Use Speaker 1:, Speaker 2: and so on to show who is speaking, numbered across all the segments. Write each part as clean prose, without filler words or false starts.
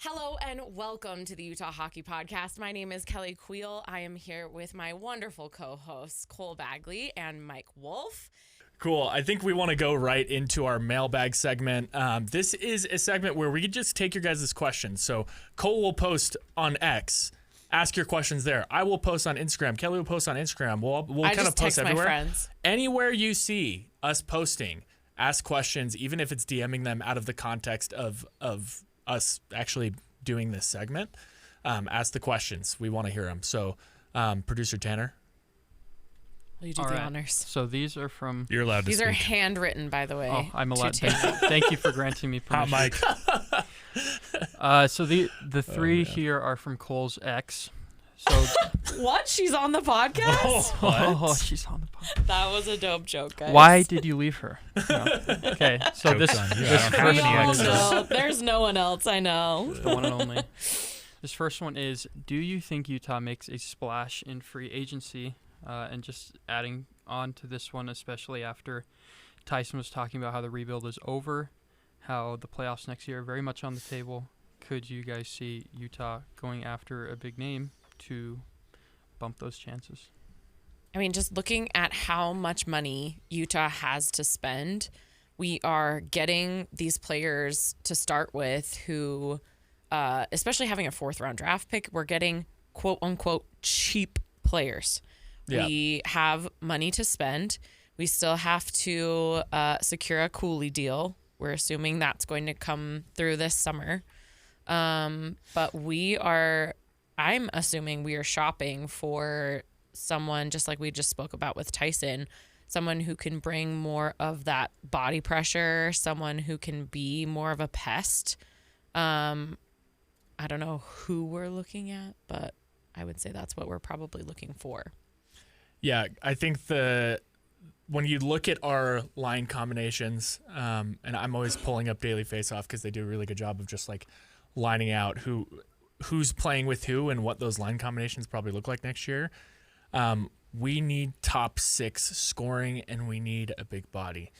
Speaker 1: Hello and welcome to the Utah Hockey Podcast. My name is Kelly Queel. I am here with my wonderful co-hosts Cole Bagley and Mike Wolf.
Speaker 2: Cool. I think we want to go right into our mailbag segment. This is a segment where we can just take your guys' questions. So Cole will post on X. Ask your questions there. I will post on Instagram. Kelly will post on Instagram. We'll kind of post everywhere.
Speaker 1: My friends.
Speaker 2: Anywhere you see us posting, ask questions, even if it's DMing them out of the context of us actually doing this segment. Ask the questions. We want to hear them. So, producer Tanner.
Speaker 1: Will you do the honors?
Speaker 3: So these are from...
Speaker 4: You're allowed to
Speaker 1: These
Speaker 4: speak.
Speaker 1: are handwritten, by the way.
Speaker 3: Oh, I'm allowed. Thank you for granting me permission.
Speaker 4: Hot mic.
Speaker 3: So the three here are from Cole's ex. So
Speaker 1: What? She's on the podcast?
Speaker 3: oh, she's on the podcast.
Speaker 1: That was a dope joke, guys.
Speaker 3: Why did you leave her? No. Okay, so
Speaker 4: Joke's
Speaker 3: this
Speaker 4: on you.
Speaker 3: this
Speaker 4: I don't
Speaker 3: first
Speaker 4: have
Speaker 1: We
Speaker 4: any
Speaker 1: all
Speaker 4: exes.
Speaker 1: know. There's no one else I know.
Speaker 3: the one and only. This first one is: do you think Utah makes a splash in free agency? And just adding on to this one, especially after Tyson was talking about how the rebuild is over, how the playoffs next year are very much on the table. Could you guys see Utah going after a big name to bump those chances?
Speaker 1: I mean, just looking at how much money Utah has to spend, we are getting these players to start with who, especially having a fourth-round draft pick, we're getting quote-unquote cheap players.
Speaker 2: Yeah.
Speaker 1: We have money to spend. We still have to secure a Cooley deal. We're assuming that's going to come through this summer. But I'm assuming we are shopping for someone, just like we just spoke about with Tyson, someone who can bring more of that body pressure, someone who can be more of a pest. I don't know who we're looking at, but I would say that's what we're probably looking for.
Speaker 2: Yeah, I think when you look at our line combinations, and I'm always pulling up Daily Faceoff because they do a really good job of just like lining out who's playing with who and what those line combinations probably look like next year. We need top six scoring and we need a big body.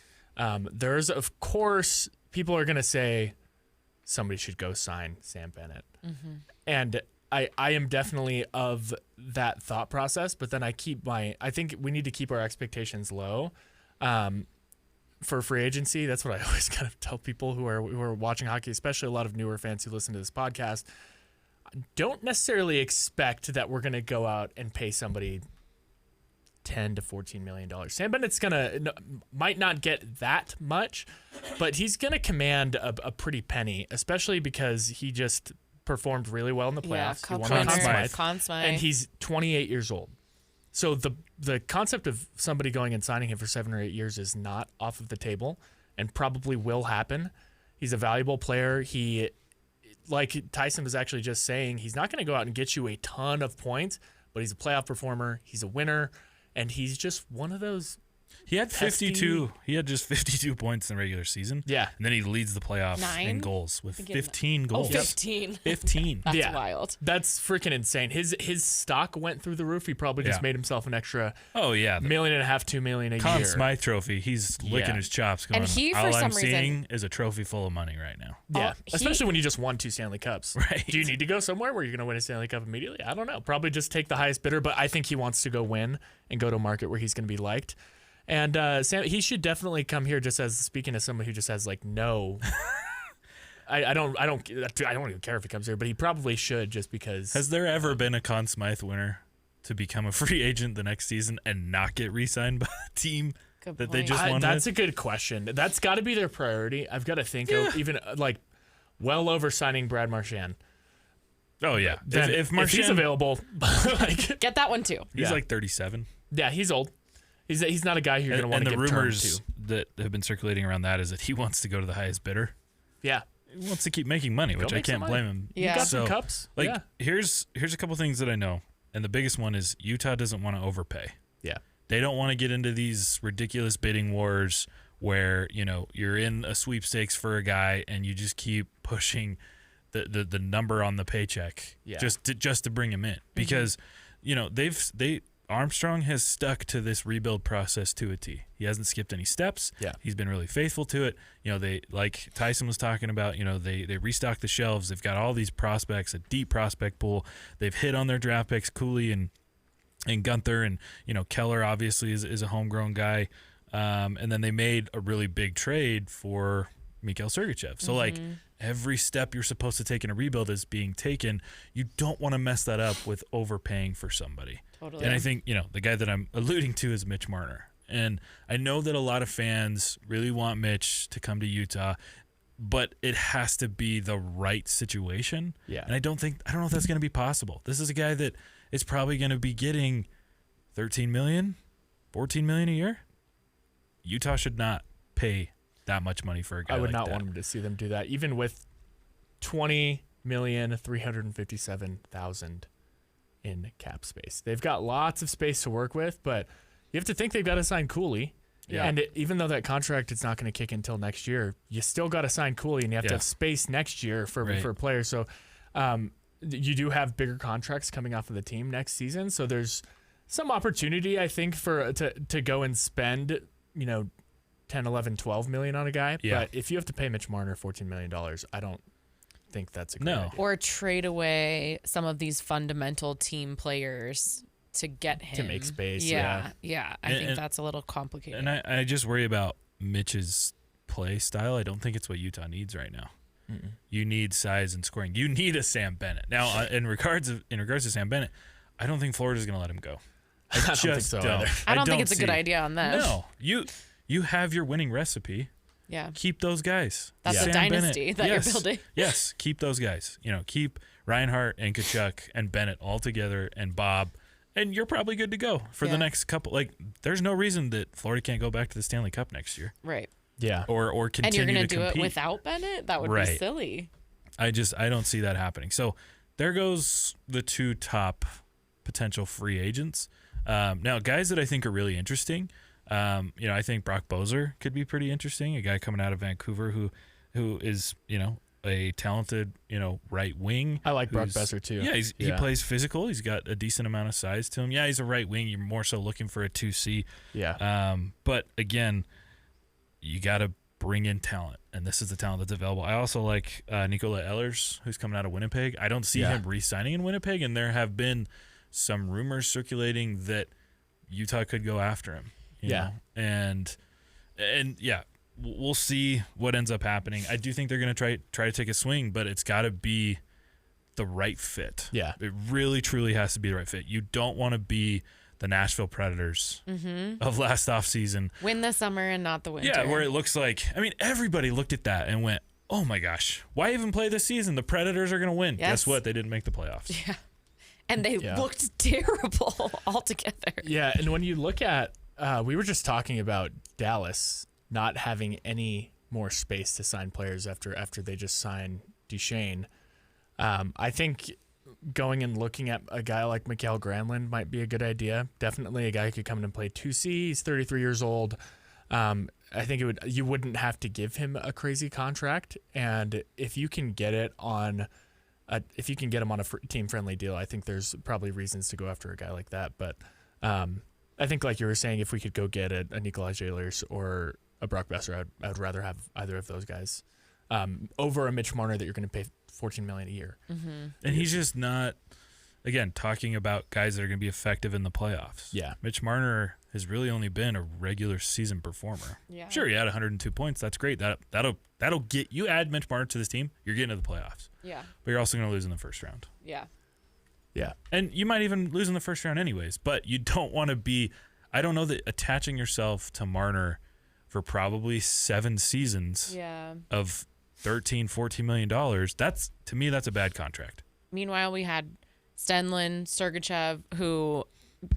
Speaker 2: There's, of course, people are going to say somebody should go sign Sam Bennett. Mm-hmm. And I am definitely of that thought process, but then I think we need to keep our expectations low for free agency. That's what I always kind of tell people who are watching hockey, especially a lot of newer fans who listen to this podcast. Don't necessarily expect that we're going to go out and pay somebody $10 to $14 million. Sam Bennett's might not get that much, but he's going to command a pretty penny, especially because he just performed really well in the playoffs.
Speaker 1: Yeah,
Speaker 2: he won the
Speaker 1: Conn Smythe.
Speaker 2: and he's 28 years old. So the concept of somebody going and signing him for 7 or 8 years is not off of the table and probably will happen. He's a valuable player. He, like Tyson was actually just saying, he's not going to go out and get you a ton of points, but he's a playoff performer. He's a winner, and he's just one of those.
Speaker 4: He had 52. He had just 52 points in the regular season.
Speaker 2: Yeah.
Speaker 4: And then he leads the playoffs in goals with 15 goals.
Speaker 1: 15.
Speaker 4: 15.
Speaker 1: That's wild.
Speaker 2: That's freaking insane. His stock went through the roof. He probably just made himself an extra $1.5 million, $2 million a
Speaker 4: Conn
Speaker 2: year.
Speaker 4: Smythe trophy. He's licking his chops going,
Speaker 1: And he, for
Speaker 4: all
Speaker 1: some
Speaker 4: I'm
Speaker 1: reason,
Speaker 4: seeing is a trophy full of money right now.
Speaker 2: Yeah, especially when you just won 2 Stanley Cups.
Speaker 4: Right.
Speaker 2: Do you need to go somewhere where you're going to win a Stanley Cup immediately? I don't know. Probably just take the highest bidder, but I think he wants to go win and go to a market where he's going to be liked. And Sam, he should definitely come here. Just as speaking as someone who just has like no, I don't even care if he comes here, but he probably should just because.
Speaker 4: Has there ever been a Conn Smythe winner to become a free agent the next season and not get re-signed by a team that they just won?
Speaker 2: That's a good question. That's got to be their priority. I've got to think of even like well over signing Brad Marchand.
Speaker 4: Oh yeah,
Speaker 2: If he's available, like,
Speaker 1: get that one too.
Speaker 4: He's like 37.
Speaker 2: Yeah, he's old. He's not a guy who you're going to want to give term to.
Speaker 4: And the rumors that have been circulating around that is that he wants to go to the highest bidder.
Speaker 2: Yeah.
Speaker 4: He wants to keep making money, which I can't blame him.
Speaker 1: Yeah.
Speaker 2: You got some cups.
Speaker 4: Like, here's a couple things that I know. And the biggest one is Utah doesn't want to overpay.
Speaker 2: Yeah.
Speaker 4: They don't want to get into these ridiculous bidding wars where, you're in a sweepstakes for a guy and you just keep pushing the number on the paycheck just to bring him in. Because, Armstrong has stuck to this rebuild process to a T. He hasn't skipped any steps.
Speaker 2: Yeah.
Speaker 4: He's been really faithful to it. They, like Tyson was talking about, they restocked the shelves. They've got all these prospects, a deep prospect pool. They've hit on their draft picks, Cooley and Gunther, and Keller obviously is a homegrown guy. And then they made a really big trade for Mikhail Sergachev. So like every step you're supposed to take in a rebuild is being taken. You don't want to mess that up with overpaying for somebody.
Speaker 1: Totally.
Speaker 4: And I think, the guy that I'm alluding to is Mitch Marner. And I know that a lot of fans really want Mitch to come to Utah, but it has to be the right situation.
Speaker 2: Yeah.
Speaker 4: And I don't know if that's going to be possible. This is a guy that is probably going to be getting $13 million, $14 million a year. Utah should not pay that much money for a guy.
Speaker 2: I would
Speaker 4: like
Speaker 2: not
Speaker 4: that.
Speaker 2: want him to see them do that, even with $20,357,000 in cap space. They've got lots of space to work with, but you have to think they've got to sign Cooley.
Speaker 4: Yeah.
Speaker 2: And even though that contract is not going to kick until next year, you still got to sign Cooley, and you have to have space next year for players. So you do have bigger contracts coming off of the team next season. So there's some opportunity, I think, to go and spend 10, 11, 12 million on a guy.
Speaker 4: Yeah.
Speaker 2: But if you have to pay Mitch Marner $14 million, I don't think that's a good idea.
Speaker 1: Or trade away some of these fundamental team players to get him.
Speaker 2: To make space.
Speaker 1: Yeah. I think that's a little complicated.
Speaker 4: And I just worry about Mitch's play style. I don't think it's what Utah needs right now.
Speaker 2: Mm-mm.
Speaker 4: You need size and scoring. You need a Sam Bennett. Now, in regards to Sam Bennett, I don't think Florida's going to let him go.
Speaker 2: I don't think so either.
Speaker 1: I don't think it's a good idea on them.
Speaker 4: No. You have your winning recipe.
Speaker 1: Yeah.
Speaker 4: Keep those guys.
Speaker 1: That's
Speaker 4: Sam
Speaker 1: a dynasty
Speaker 4: Bennett.
Speaker 1: that
Speaker 4: Yes.
Speaker 1: you're building.
Speaker 4: Yes, keep those guys. Keep Reinhardt and Kachuk and Bennett all together and Bob, and you're probably good to go for the next couple. Like, there's no reason that Florida can't go back to the Stanley Cup next year.
Speaker 1: Right.
Speaker 2: Yeah.
Speaker 4: Or continue
Speaker 1: And you're going
Speaker 4: to
Speaker 1: to do
Speaker 4: compete.
Speaker 1: it without Bennett? That would be
Speaker 4: Right.
Speaker 1: silly.
Speaker 4: I don't see that happening. So there goes the two top potential free agents. Now, guys that I think are really interesting. I think Brock Boser could be pretty interesting. A guy coming out of Vancouver who is a talented right wing.
Speaker 2: I like Brock Boeser too.
Speaker 4: Yeah, he plays physical. He's got a decent amount of size to him. Yeah, he's a right wing. You're more so looking for a 2C.
Speaker 2: Yeah.
Speaker 4: But again, you got to bring in talent, and this is the talent that's available. I also like Nikola Ehlers, who's coming out of Winnipeg. I don't see him re-signing in Winnipeg, and there have been some rumors circulating that Utah could go after him. You know? And we'll see what ends up happening. I do think they're going to try to take a swing, but it's got to be the right fit.
Speaker 2: Yeah.
Speaker 4: It really, truly has to be the right fit. You don't want to be the Nashville Predators of last offseason.
Speaker 1: Win the summer and not the winter.
Speaker 4: Yeah, where it looks like, everybody looked at that and went, oh my gosh, why even play this season? The Predators are going to win.
Speaker 1: Yes.
Speaker 4: Guess what? They didn't make the playoffs.
Speaker 1: Yeah. And they looked terrible altogether.
Speaker 2: Yeah, and when you look at, we were just talking about Dallas not having any more space to sign players after they just signed Duchesne. I think going and looking at a guy like Mikael Granlund might be a good idea. Definitely a guy who could come in and play 2C. He's 33 years old. I think you wouldn't have to give him a crazy contract, and if you can get it on. If you can get him on a team-friendly deal, I think there's probably reasons to go after a guy like that. But I think, like you were saying, if we could go get a Nikolai Ehlers or a Brock Boeser, I would rather have either of those guys over a Mitch Marner that you're going to pay $14 million a year.
Speaker 1: Mm-hmm.
Speaker 4: And he's just not, again, talking about guys that are going to be effective in the playoffs.
Speaker 2: Yeah.
Speaker 4: Mitch Marner has really only been a regular season performer.
Speaker 1: Yeah.
Speaker 4: Sure, he had 102 points. That's great. That'll get you. Add Mitch Marner to this team, you're getting to the playoffs.
Speaker 1: Yeah.
Speaker 4: But you're also going to lose in the first round.
Speaker 1: Yeah.
Speaker 2: Yeah.
Speaker 4: And you might even lose in the first round anyways, but you don't want to be, I don't know that attaching yourself to Marner for probably 7 seasons of $13-14 million, to me, that's a bad contract.
Speaker 1: Meanwhile, we had Stenlin, Sergachev, who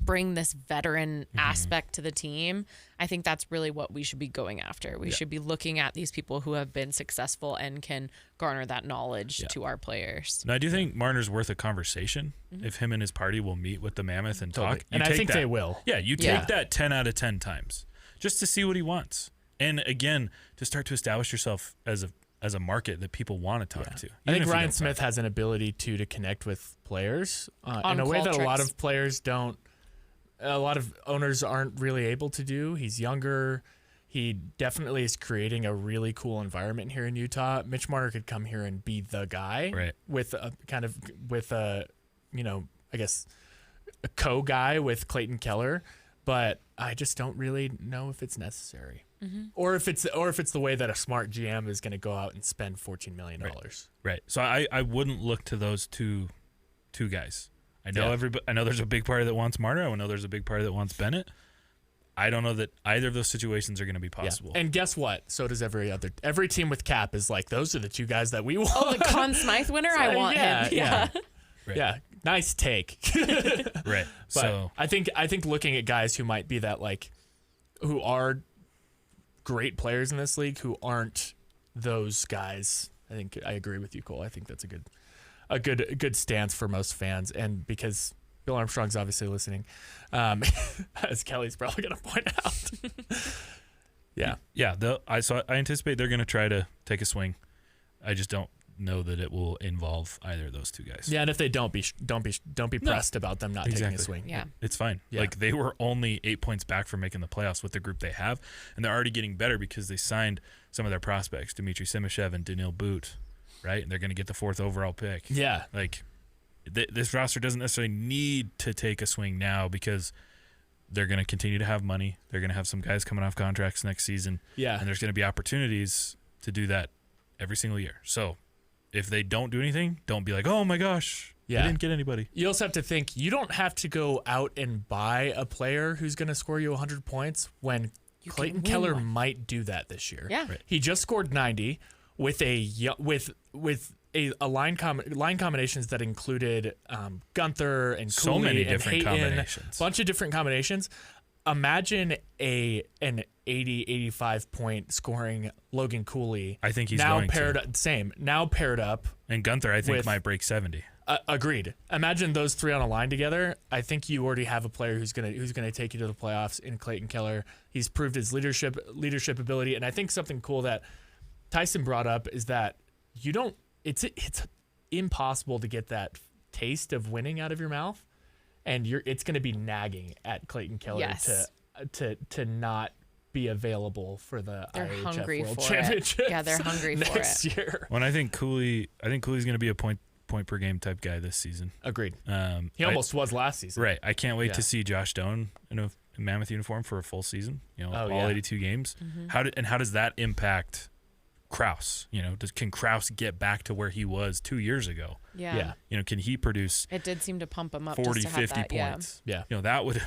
Speaker 1: bring this veteran aspect to the team. I think that's really what we should be going after. We should be looking at these people who have been successful and can garner that knowledge to our players.
Speaker 4: Now, I do think Marner's worth a conversation if him and his party will meet with the Mammoth and talk.
Speaker 2: And I think they will.
Speaker 4: Yeah, you take that 10 out of 10 times just to see what he wants. And again, to start to establish yourself as a market that people want to talk to.
Speaker 2: I think Ryan Smith has an ability to connect with players in a way that a lot of players don't a lot of owners aren't really able to do. He's younger. He definitely is creating a really cool environment here in Utah. Mitch Marner could come here and be the guy,
Speaker 4: Right.
Speaker 2: with a I guess a co-guy with Clayton Keller, but I just don't really know if it's necessary, or if it's the way that a smart GM is going to go out and spend $14 million.
Speaker 4: Right. So I wouldn't look to those two guys. I know
Speaker 2: Yeah.
Speaker 4: I know there's a big party that wants Marner. I know there's a big party that wants Bennett. I don't know that either of those situations are going to be possible.
Speaker 2: Yeah. And guess what? So does every team with cap is like, those are the two guys that we want.
Speaker 1: Oh, the Conn Smythe winner? I want him. Yeah.
Speaker 4: Right.
Speaker 2: Yeah. Nice take.
Speaker 4: Right.
Speaker 2: But
Speaker 4: So
Speaker 2: I think looking at guys who might be that, like, who are great players in this league who aren't those guys, I think I agree with you, Cole. I think that's a good stance for most fans, and because Bill Armstrong's obviously listening, as Kelly's probably going to point out.
Speaker 4: yeah, I anticipate they're going to try to take a swing. I just don't know that it will involve either of those two guys.
Speaker 2: Yeah, and if they don't be pressed about them not taking a
Speaker 4: Exactly.
Speaker 2: swing.
Speaker 1: Yeah.
Speaker 4: It's fine.
Speaker 2: Yeah.
Speaker 4: Like, they were only 8 points back from making the playoffs with the group they have, and they're already getting better because they signed some of their prospects, Dmitry Simashev and Daniil Boot, right? And they're going to get the 4th overall pick.
Speaker 2: Yeah.
Speaker 4: Like, this roster doesn't necessarily need to take a swing now because they're going to continue to have money. They're going to have some guys coming off contracts next season.
Speaker 2: Yeah.
Speaker 4: And there's going to be opportunities to do that every single year. So if they don't do anything, don't be like, oh my gosh,
Speaker 2: Yeah.
Speaker 4: they didn't get anybody.
Speaker 2: You also have to think, you don't have to go out and buy a player who's going to score you 100 points when
Speaker 1: You
Speaker 2: Clayton
Speaker 1: can win
Speaker 2: Keller
Speaker 1: one.
Speaker 2: might do that this year.
Speaker 1: Yeah.
Speaker 4: Right.
Speaker 2: He just scored 90 with a line combinations that included Gunther and
Speaker 4: So
Speaker 2: Cooley
Speaker 4: many
Speaker 2: and
Speaker 4: different
Speaker 2: Hayton,
Speaker 4: combinations.
Speaker 2: bunch of different combinations. Imagine an 85 point scoring Logan Cooley.
Speaker 4: I think he's
Speaker 2: now
Speaker 4: going
Speaker 2: paired
Speaker 4: to.
Speaker 2: now paired up.
Speaker 4: And Gunther, I think,
Speaker 2: with-
Speaker 4: might break 70.
Speaker 2: Agreed. Imagine those three on a line together. I think you already have a player who's gonna take you to the playoffs in Clayton Keller. He's proved his leadership ability, and I think something cool that Tyson brought up is that you don't. It's impossible to get that taste of winning out of your mouth, and it's going to be nagging at Clayton Keller
Speaker 1: Yes.
Speaker 2: to not be available for the
Speaker 1: They're
Speaker 2: IHF
Speaker 1: hungry
Speaker 2: World
Speaker 1: for it.
Speaker 2: Championships.
Speaker 1: Yeah, they're hungry for
Speaker 2: next
Speaker 1: it.
Speaker 2: year.
Speaker 4: When I think Cooley's going to be a point per game type guy this season.
Speaker 2: Agreed. He almost was last season.
Speaker 4: Right. I can't wait
Speaker 2: Yeah.
Speaker 4: to see Josh Stone in a Mammoth uniform for a full season.
Speaker 2: Oh,
Speaker 4: all
Speaker 2: yeah.
Speaker 4: 82 games.
Speaker 1: Mm-hmm.
Speaker 4: How does that impact Kraus? Can Kraus get back to where he was 2 years ago?
Speaker 1: Yeah.
Speaker 2: Yeah.
Speaker 4: Can he produce
Speaker 1: It did seem to pump him up
Speaker 4: 40,
Speaker 1: just to have
Speaker 4: 50
Speaker 1: that. Yeah.
Speaker 4: points?
Speaker 2: Yeah.
Speaker 4: That would.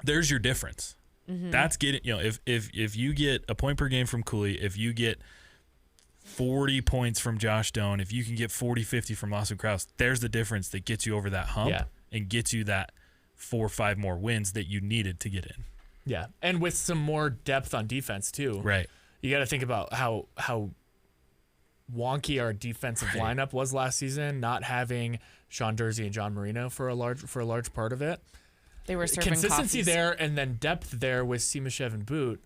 Speaker 4: There's your difference.
Speaker 1: Mm-hmm.
Speaker 4: That's getting. If you get a point per game from Cooley, if you get 40 points from Josh Stone, if you can get 40, 50 from Lawson Kraus, there's the difference that gets you over that hump
Speaker 2: Yeah.
Speaker 4: and gets you that 4 or 5 more wins that you needed to get in.
Speaker 2: Yeah. And with some more depth on defense too.
Speaker 4: Right.
Speaker 2: You got to think about how wonky our defensive lineup was last season, not having Sean Dursey and John Marino for a large part of it.
Speaker 1: They were serving
Speaker 2: Consistency
Speaker 1: coffees.
Speaker 2: there, and then depth there with Simashev and Boot.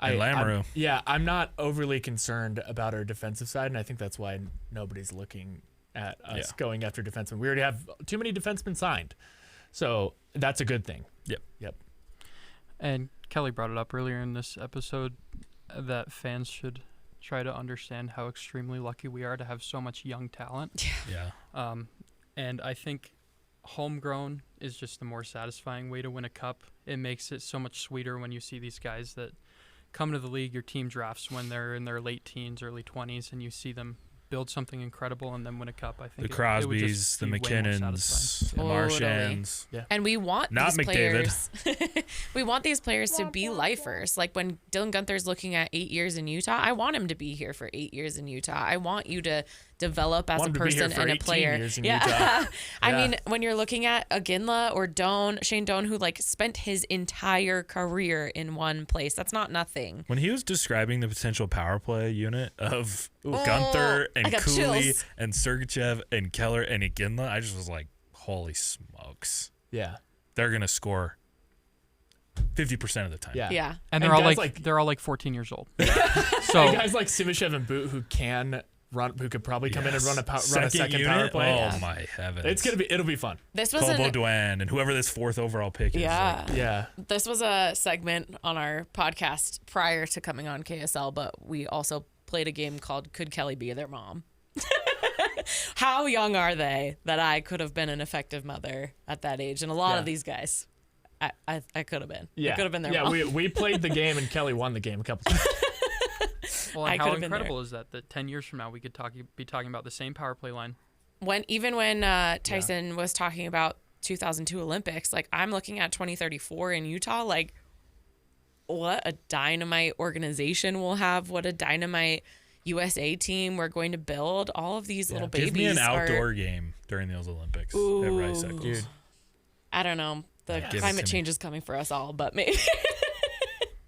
Speaker 4: And Lamoureux.
Speaker 2: I'm not overly concerned about our defensive side, and I think that's why nobody's looking at us going after defensemen. We already have too many defensemen signed, so that's a good thing. Yep.
Speaker 3: And Kelly brought it up earlier in this episode that fans should try to understand how extremely lucky we are to have so much young talent.
Speaker 4: Yeah.
Speaker 3: And I think homegrown is just the more satisfying way to win a cup. It makes it so much sweeter when you see these guys that come to the league, your team drafts when they're in their late teens, early 20s, and you see them build something incredible and then win a cup. I think
Speaker 4: The
Speaker 3: it would
Speaker 4: Crosbys,
Speaker 3: just
Speaker 4: the
Speaker 3: be way more
Speaker 4: McKinnons,
Speaker 3: satisfying.
Speaker 4: the Martians.
Speaker 1: And we want
Speaker 4: Not
Speaker 1: these
Speaker 4: McDavid.
Speaker 1: players. We want these players to be lifers. Like when Dylan Gunther's looking at 8 years in Utah, I want him to be here for 8 years in Utah. I want you to develop as a
Speaker 2: Want him to be here
Speaker 1: person
Speaker 2: for
Speaker 1: and a
Speaker 2: 18
Speaker 1: player.
Speaker 2: years in
Speaker 1: Yeah.
Speaker 2: Utah.
Speaker 1: I
Speaker 2: Yeah.
Speaker 1: mean, when you're looking at a Ginla or Shane Doan, who like spent his entire career in one place, that's not nothing.
Speaker 4: When he was describing the potential power play unit of Gunther
Speaker 1: I
Speaker 4: and
Speaker 1: got
Speaker 4: Cooley
Speaker 1: chills.
Speaker 4: and Sergachev and Keller and Iginla, I just was like, holy smokes.
Speaker 2: Yeah.
Speaker 4: They're going to score 50% of the time.
Speaker 2: Yeah.
Speaker 1: Yeah.
Speaker 3: And
Speaker 2: And
Speaker 3: they're all
Speaker 2: guys
Speaker 3: like
Speaker 2: like-
Speaker 3: they're all like 14 years old.
Speaker 2: And
Speaker 3: So
Speaker 2: guys like Simashev and Boot who can who could probably come in and run a
Speaker 4: second
Speaker 2: second
Speaker 4: unit?
Speaker 2: power play.
Speaker 4: Oh my heavens!
Speaker 2: It'll be fun.
Speaker 1: This was
Speaker 4: Cole
Speaker 1: an
Speaker 4: Bagley and whoever this 4th overall pick is.
Speaker 1: yeah.
Speaker 2: Yeah.
Speaker 1: This was a segment on our podcast prior to coming on KSL, but we also played a game called Could Kelly Be Their Mom? How young are they that I could have been an effective mother at that age? And a lot of these guys, I could have been.
Speaker 2: Yeah.
Speaker 1: I could have been their mom.
Speaker 2: we played the game and Kelly won the game a couple times.
Speaker 3: Well,
Speaker 1: I
Speaker 3: and how
Speaker 1: could have been
Speaker 3: incredible is that 10 years from now we could be talking about the same power play line?
Speaker 1: When Tyson was talking about 2002 Olympics, like I'm looking at 2034 in Utah, like what a dynamite organization we'll have, what a dynamite USA team we're going to build. All of these little babies.
Speaker 4: Give me an outdoor game during those Olympics at Rice Eccles.
Speaker 2: Dude.
Speaker 1: I don't know. The
Speaker 4: Give it
Speaker 1: climate
Speaker 4: to
Speaker 1: change is coming for us all, but maybe.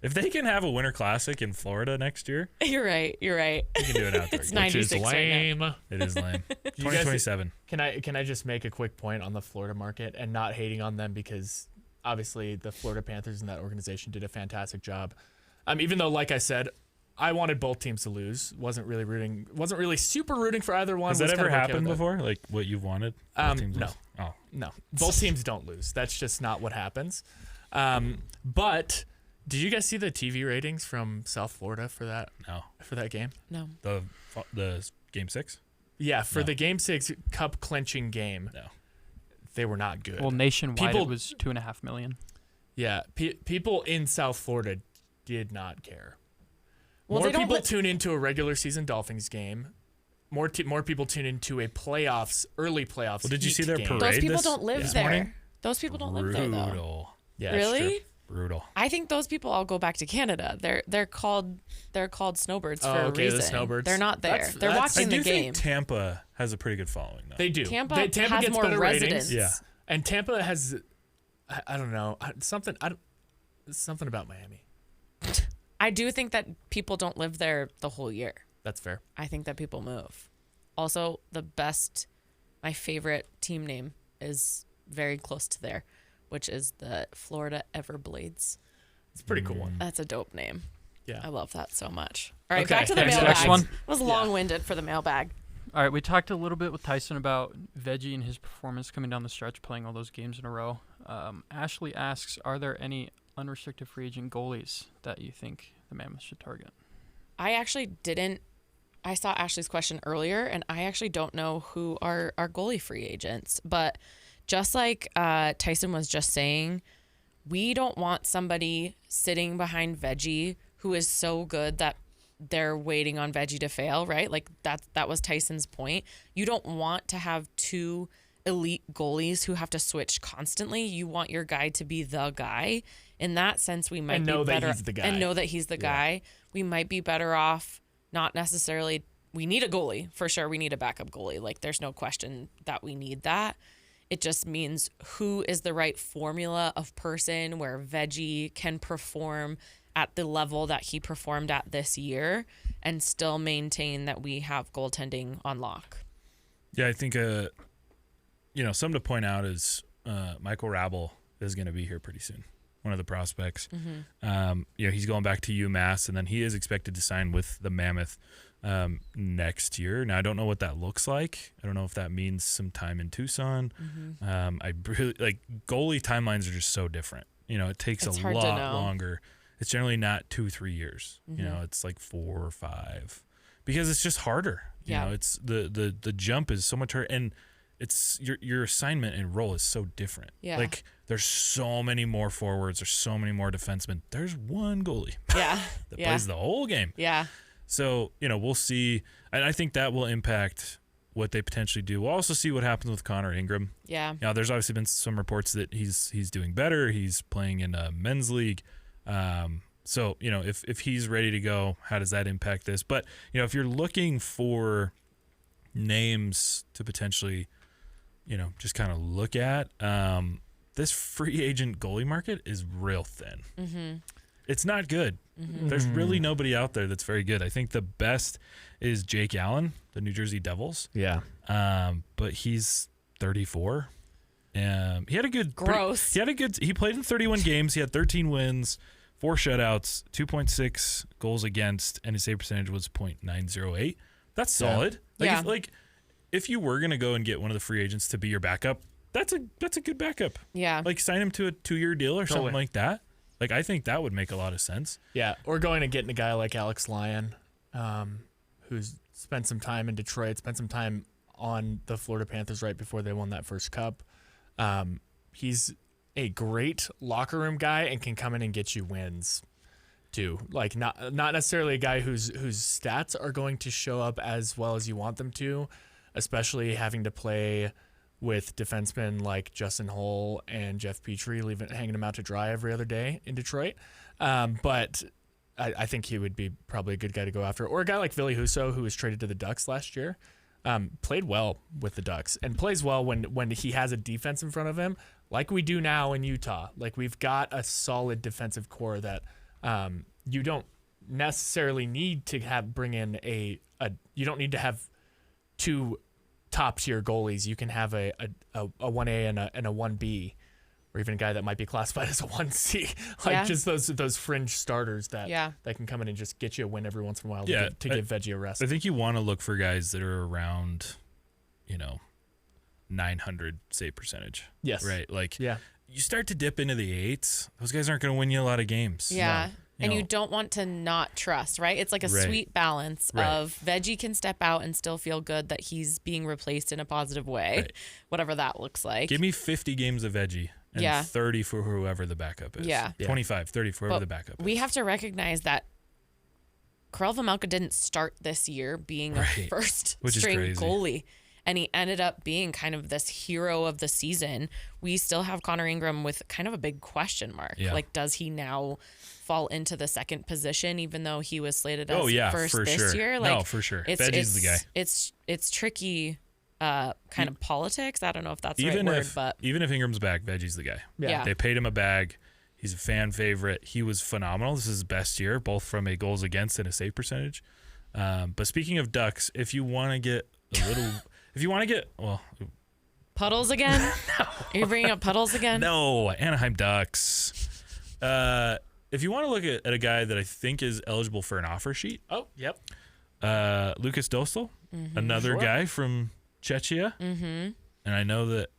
Speaker 4: If they can have a Winter Classic in Florida next year,
Speaker 1: You're right.
Speaker 4: we can do an outdoor
Speaker 1: It's
Speaker 4: game.
Speaker 2: Which is
Speaker 1: 96 right now.
Speaker 2: lame.
Speaker 4: It is lame.
Speaker 2: You guys-
Speaker 4: 2027.
Speaker 2: Can I just make a quick point on the Florida market and not hating on them, because obviously the Florida Panthers and that organization did a fantastic job. Even though, like I said, I wanted both teams to lose. Wasn't really super rooting for either one.
Speaker 4: Has that
Speaker 2: Was kind
Speaker 4: ever
Speaker 2: of okay
Speaker 4: happened
Speaker 2: with it.
Speaker 4: before? Like what you've wanted? Both teams
Speaker 2: No.
Speaker 4: lose? Oh.
Speaker 2: No, both teams don't lose. That's just not what happens. But did you guys see the TV ratings from South Florida for that game?
Speaker 1: No.
Speaker 4: The game 6?
Speaker 2: Yeah, for
Speaker 4: No.
Speaker 2: the Game 6 cup clinching game.
Speaker 4: No.
Speaker 2: They were not good.
Speaker 3: Well, nationwide
Speaker 2: People-
Speaker 3: it was 2.5 million.
Speaker 2: Yeah, people in South Florida did not care.
Speaker 1: Well,
Speaker 2: More
Speaker 1: they don't
Speaker 2: people
Speaker 1: let-
Speaker 2: tune into a regular season Dolphins game. More people tune into a early playoffs.
Speaker 4: Well, did you
Speaker 2: Heat
Speaker 4: see their
Speaker 2: game.
Speaker 4: parade?
Speaker 1: Those people
Speaker 4: this-
Speaker 1: don't live
Speaker 4: this
Speaker 1: there.
Speaker 4: morning?
Speaker 1: Those people don't live there, though.
Speaker 4: Brutal.
Speaker 2: Yeah, it's
Speaker 1: Really?
Speaker 2: true.
Speaker 4: Brutal.
Speaker 1: I think those people all go back to Canada. They're called snowbirds for
Speaker 2: Oh,
Speaker 1: a
Speaker 2: okay, the
Speaker 1: reason.
Speaker 2: snowbirds.
Speaker 1: They're not there. They're
Speaker 2: I
Speaker 4: I
Speaker 1: watching
Speaker 4: do
Speaker 1: the game.
Speaker 4: think Tampa has a pretty good following, though.
Speaker 2: They do.
Speaker 1: Tampa
Speaker 2: Tampa
Speaker 1: has
Speaker 2: gets
Speaker 1: more
Speaker 2: better
Speaker 1: residents.
Speaker 2: ratings.
Speaker 4: Yeah.
Speaker 2: And Tampa has, I don't know, something about Miami.
Speaker 1: I do think that people don't live there the whole year.
Speaker 2: That's fair.
Speaker 1: I think that people move. Also, my favorite team name is very close to there, which is the Florida Everblades.
Speaker 2: It's a pretty cool one.
Speaker 1: That's a dope name.
Speaker 2: Yeah.
Speaker 1: I love that so much. All right,
Speaker 2: Okay,
Speaker 1: back to the
Speaker 2: next
Speaker 1: mailbag.
Speaker 3: one.
Speaker 1: It was long-winded for the mailbag.
Speaker 3: All right, we talked a little bit with Tyson about Veggie and his performance coming down the stretch, playing all those games in a row. Ashley asks, are there any unrestricted free agent goalies that you think the Mammoth should target?
Speaker 1: I actually didn't. I saw Ashley's question earlier, and I actually don't know who are goalie free agents. But just like Tyson was just saying, we don't want somebody sitting behind Veggie who is so good that they're waiting on Veggie to fail, right? Like that was Tyson's point. You don't want to have two elite goalies who have to switch constantly. You want your guy to be the guy. In that sense, we might
Speaker 2: And
Speaker 1: be
Speaker 2: know that
Speaker 1: better
Speaker 2: he's the guy.
Speaker 1: and know that he's the guy. We might be better off not necessarily. We need a goalie for sure. We need a backup goalie. Like there's no question that we need that. It just means who is the right formula of person where Veggie can perform at the level that he performed at this year and still maintain that we have goaltending on lock.
Speaker 4: Yeah, I think something to point out is Michael Rabel is going to be here pretty soon. One of the prospects. He's going back to UMass, and then he is expected to sign with the Mammoth next year. Now, I don't know what that looks like. I don't know if that means some time in Tucson. I really goalie timelines are just so different. It takes
Speaker 1: It's
Speaker 4: a
Speaker 1: hard to
Speaker 4: lot
Speaker 1: know.
Speaker 4: longer. It's generally not 2-3 years. It's like 4 or 5 because it's just harder.
Speaker 1: Yeah.
Speaker 4: It's the jump is so much harder, and it's your assignment and role is so different.
Speaker 1: Yeah.
Speaker 4: Like there's so many more forwards, there's so many more defensemen. There's one goalie
Speaker 1: Yeah.
Speaker 4: that
Speaker 1: yeah.
Speaker 4: plays the whole game.
Speaker 1: Yeah.
Speaker 4: So, we'll see. And I think that will impact what they potentially do. We'll also see what happens with Connor Ingram.
Speaker 1: Yeah.
Speaker 4: Now, there's obviously been some reports that he's doing better. He's playing in a men's league. So, if he's ready to go, how does that impact this? But, if you're looking for names to potentially, just kind of look at, this free agent goalie market is real thin.
Speaker 1: Mm-hmm.
Speaker 4: It's not good. There's really nobody out there that's very good. I think the best is Jake Allen, the New Jersey Devils.
Speaker 2: Yeah.
Speaker 4: But he's 34. He had a good
Speaker 1: Gross.
Speaker 4: He played in 31 games. He had 13 wins, 4 shutouts, 2.6 goals against, and his save percentage was .908. That's solid. If you were gonna go and get one of the free agents to be your backup, that's a good backup.
Speaker 1: Yeah.
Speaker 4: Like sign him to a 2-year deal or something like that. Like I think that would make a lot of sense.
Speaker 2: Yeah, or going and getting a guy like Alex Lyon, who's spent some time in Detroit, spent some time on the Florida Panthers right before they won that first cup. He's a great locker room guy and can come in and get you wins too. Like not necessarily a guy whose stats are going to show up as well as you want them to, especially having to play with defensemen like Justin Hull and Jeff Petrie, hanging him out to dry every other day in Detroit. But I think he would be probably a good guy to go after. Or a guy like Ville Husso, who was traded to the Ducks last year, played well with the Ducks and plays well when he has a defense in front of him, like we do now in Utah. Like we've got a solid defensive core that you don't necessarily need to bring in you don't need to have two top tier goalies. You can have a 1A and a 1B, or even a guy that might be classified as a 1C. Just those fringe starters that can come in and just get you a win every once in a while to give Veggie a rest.
Speaker 4: I think you want to look for guys that are around, 900 save percentage.
Speaker 2: Yes.
Speaker 4: Right. You start to dip into the 8s. Those guys aren't going to win you a lot of games.
Speaker 1: Yeah. And you don't want to not trust, right? It's like a sweet balance of Veggie can step out and still feel good that he's being replaced in a positive way, whatever that looks like.
Speaker 4: Give me 50 games of Veggie and 30 for whoever the backup is.
Speaker 1: Yeah.
Speaker 4: 25, 30 for whoever the backup is.
Speaker 1: We have to recognize that Karel Vejmelka didn't start this year being a first-string goalie. And he ended up being kind of this hero of the season. We still have Connor Ingram with kind of a big question mark.
Speaker 4: Yeah.
Speaker 1: Like, does he now fall into the second position, even though he was slated as first
Speaker 4: for
Speaker 1: this
Speaker 4: sure.
Speaker 1: year? Like,
Speaker 4: no, for sure. Veggie's the guy.
Speaker 1: It's tricky kind of politics. I don't know if that's the right word, but
Speaker 4: even if Ingram's back, Veggie's the guy.
Speaker 1: Yeah.
Speaker 4: They paid him a bag. He's a fan favorite. He was phenomenal. This is his best year, both from a goals against and a save percentage. But speaking of Ducks, if you want to get a little... If you want to get,
Speaker 1: Puddles again? No. Are you bringing up Puddles again?
Speaker 4: No, Anaheim Ducks. If you want to look at a guy that I think is eligible for an offer sheet.
Speaker 2: Oh, yep.
Speaker 4: Lucas Dostal, another guy from Czechia.
Speaker 1: Mm-hmm.
Speaker 4: And I know that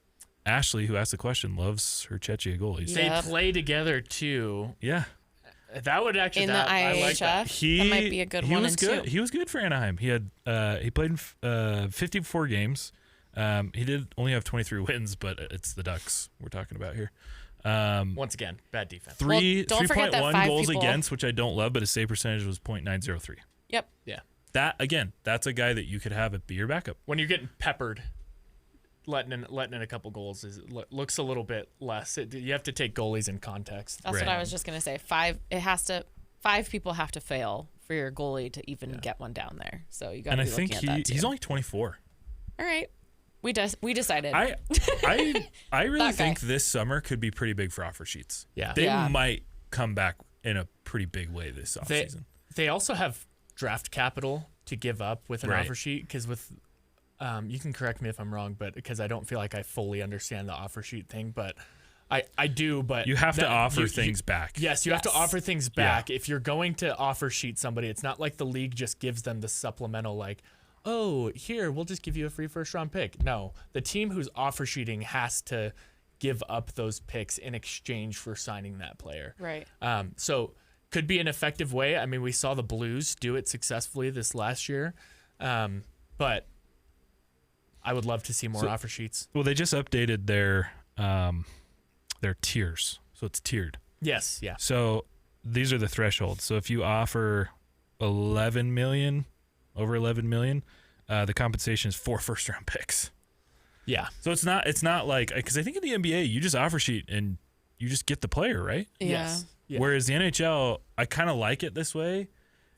Speaker 4: Ashley, who asked the question, loves her Czechia goalies.
Speaker 2: They play together too.
Speaker 4: Yeah.
Speaker 2: That would actually
Speaker 1: in the IHF.
Speaker 2: I like that.
Speaker 1: That might be a good one.
Speaker 4: He was good for Anaheim. He played in 54 games. He did only have 23 wins, but it's the Ducks we're talking about here.
Speaker 2: Once again, bad defense.
Speaker 4: 3.1 goals against, which I don't love, but his save percentage was .903.
Speaker 1: Yep.
Speaker 2: Yeah.
Speaker 4: That's a guy that you could have be your backup.
Speaker 2: When you're getting peppered, letting in a couple goals looks a little bit less. You have to take goalies in context.
Speaker 1: That's what I was just gonna say. Five people have to fail for your goalie to even get one down there. So you got to be looking at that too. And I think
Speaker 4: he's only 24.
Speaker 1: All right. We decided.
Speaker 4: I really think this summer could be pretty big for offer sheets.
Speaker 2: Yeah.
Speaker 4: They might come back in a pretty big way this offseason.
Speaker 2: They also have draft capital to give up with an offer sheet, because with you can correct me if I'm wrong, but because I don't feel like I fully understand the offer sheet thing, but I do. But
Speaker 4: you have to offer things back.
Speaker 2: Yes, you have to offer things back. Yeah. If you're going to offer sheet somebody, it's not like the league just gives them the supplemental, like, oh, here, we'll just give you a free first round pick. No, the team who's offer sheeting has to give up those picks in exchange for signing that player.
Speaker 1: Right.
Speaker 2: So could be an effective way. I mean, we saw the Blues do it successfully this last year, but I would love to see more offer sheets.
Speaker 4: Well, they just updated their tiers, so it's tiered.
Speaker 2: Yes, yeah.
Speaker 4: So these are the thresholds. So if you offer over 11 million, the compensation is 4 first-round picks.
Speaker 2: Yeah.
Speaker 4: So it's not like, because I think in the NBA you just offer sheet and you just get the player, right?
Speaker 1: Yeah.
Speaker 2: Yes. Yeah.
Speaker 4: Whereas the NHL, I kind of like it this way